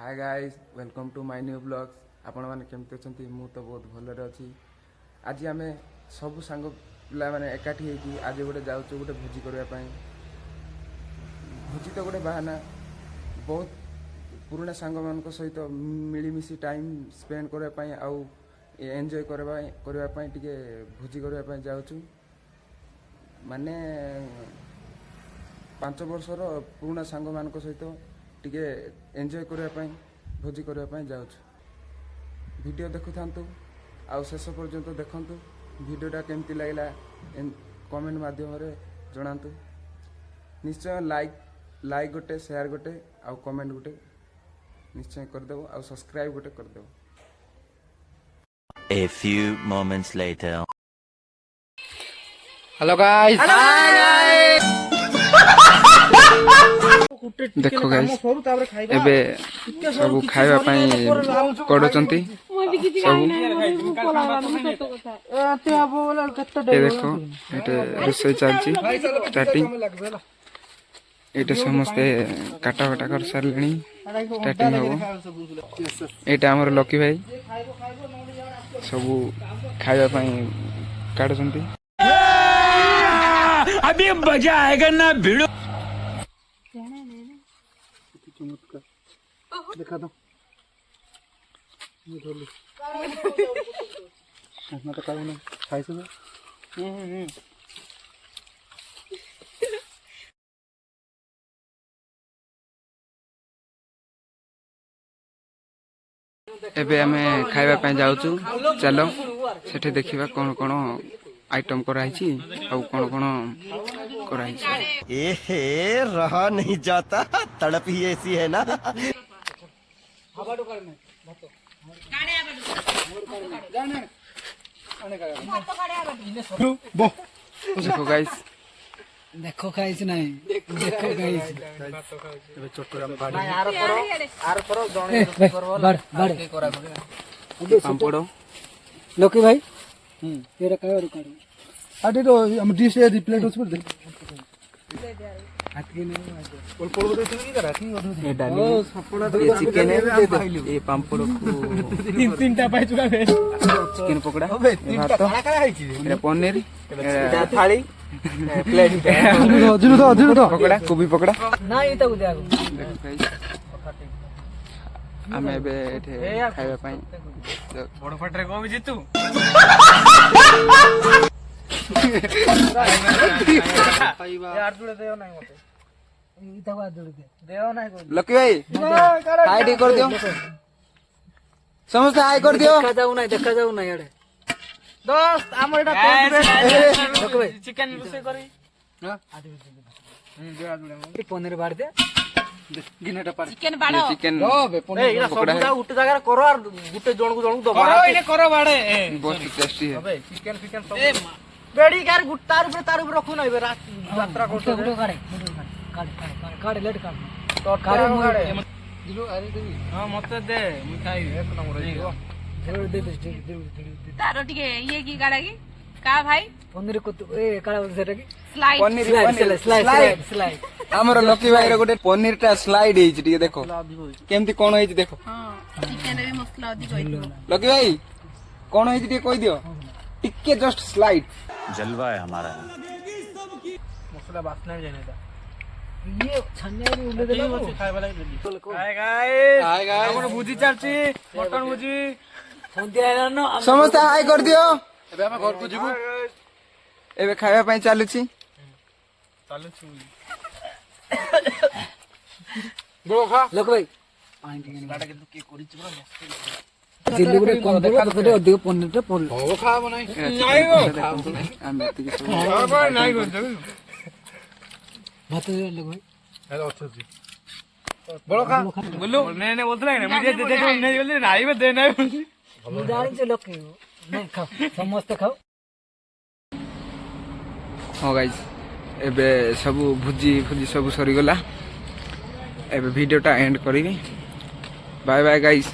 Hi guys welcome to my new blogs. आपण माने केमते अछंती? मु तो बहुत भलरे अछि। आज आमे सब सांग पिला माने एकाठी हे कि आज गोटे जाउछु गोटे भोजी करबा पई। भोजी तो गोटे बहाना, बहुत पुराना सांग मान सहित मिली मिसी टाइम स्पेंड करबा पई आउ एन्जॉय करबा पई टिके भोजी करबा पई जाउछु। माने 5 वर्षर पुराना सांग मान सहित टिके एन्जॉय करबा भोजी करबा जाउछु। वीडियो देखु थांतु आउ शेष पर्यंत देखंतु। वीडियोटा केमती लागला कमेंट माध्यम रे जणांतु। निश्चय लाइक गोटे, शेयर गोटे आउ कमेंट गोटे निश्चय कर देबो आउ सब्सक्राइब गोटे कर देबो। A few moments later. Hello guys. देखो गाइस एबे सब खाଇବା ପାଇଁ କରୁଛନ୍ତି ସବୁ। ଏ ଦେଖ ଏଟେ ରୋଷେଇ ଚାଲିଛି ଷ୍ଟାର୍ଟିଂ। ଏଇଟା ସମସ୍ତେ କାଟା କାଟା କରି ସାରିଲେଣି, ଷ୍ଟାର୍ଟିଂ ହବ। ଏଇଟା ଆମର ଲକି ଭାଇ ସବୁ ଖାଇବା ପାଇଁ କାଟୁଛନ୍ତି। अभी मजा आएगा ना भिड़ो। देखा दो तो कल ना खाई से एबे हमें खाଇବା ପାଇଁ ଯାଉଛୁ। ଚାଲ ସେଠି ଦେଖିବା କଣ କଣ आइटम कराई और कौन कौन कराई। एहे रहा नहीं जाता, तड़प ही ऐसी है ना। देखो गाइस, देखो खाइस नहीं, देखो खाइस पापड़ लोकी भाई तेरा काय और काढ आटे तो हम डिश है प्लेट उस पर दे हाथ के नहीं बोल पोल दे नहीं करा की ये डाली ये चिकन है, ये पापड़ को तीन टा पाई चुका है। चिकन पकोड़ा, भात, ये पनीर, ये थाली, प्लेट जिरो पकोड़ा, गोभी पकोड़ा ना ये तो दे आगो। देखो गाइस हमें बे एठे खाଇବା ପାଇଁ बड़ फटरे को भी जीतू यार जुड़े देओ नहीं मते इता बात जुड़े देओ नहीं को लकी भाई हाई डी कर दियो, समस्त हाई कर दियो। देखा जाऊ नहीं यार दोस्त हमर एटा लकी भाई चिकन रोसे करी हां दे जुड़े पनीर बाड़ दे गिनेटा पर चिकन बाड़ो चिकन पनीर पकोड़ा सब उठ जगह करो और गुटे जण को दो करो इने करो बाड़े बहुत टेस्टी है। अबे चिकन सब बेड़ी कार गुट्टार ऊपर तार ऊपर रखू ना रात यात्रा करते काढ़े लेट काढ़ तो काढ़े दिलो अरे दे हां मत दे मिठाई एक नंबर दे तारो टिके ये की काड़ा की का भाई पनीर को ए काड़ा सेटा की स्लाइड पनीर स्लाइड हमर लकी भाई रे गोटे पनीर टा स्लाइड हेछि टिके देखो केमती कोन हेछि देखो। हां चिकन रे भी मसला अधिक होइतो। लकी भाई कोन हेछि टिके कहि दियो, टिके जस्ट स्लाइड। जलवा है हमारा। मसला बासना जाने था ये छन्ने भी उले देला को खाय वाला हाय गाइस हमर भुजी चलची मटन भुजी संध्या न समस्त हाई कर दियो। एबे हम घर को जीबू एबे खाଇବା ପାଇଁ ଚାଲୁଛି गोखा लोक भाई पानी टिके गाडा के के करि छी बड़ा जिल्ले गुरे कम देखा तो अधिक पनीर टे पल हो खाबो नहीं नहीं गो हम एतिक सब नहीं गो भात दे लोग भाई हेलो अच्छा जी बड़ो खा बोलो ने बोलते ना मुझे दे नहीं बोलते नहीं में दे नहीं बोलती हम जानी छ लोग नहीं खाओ समस्त खाओ। हाँ गाइस एबे सब भुजी सब सरी गला। एबे वीडियोटा एंड करी। Bye bye guys.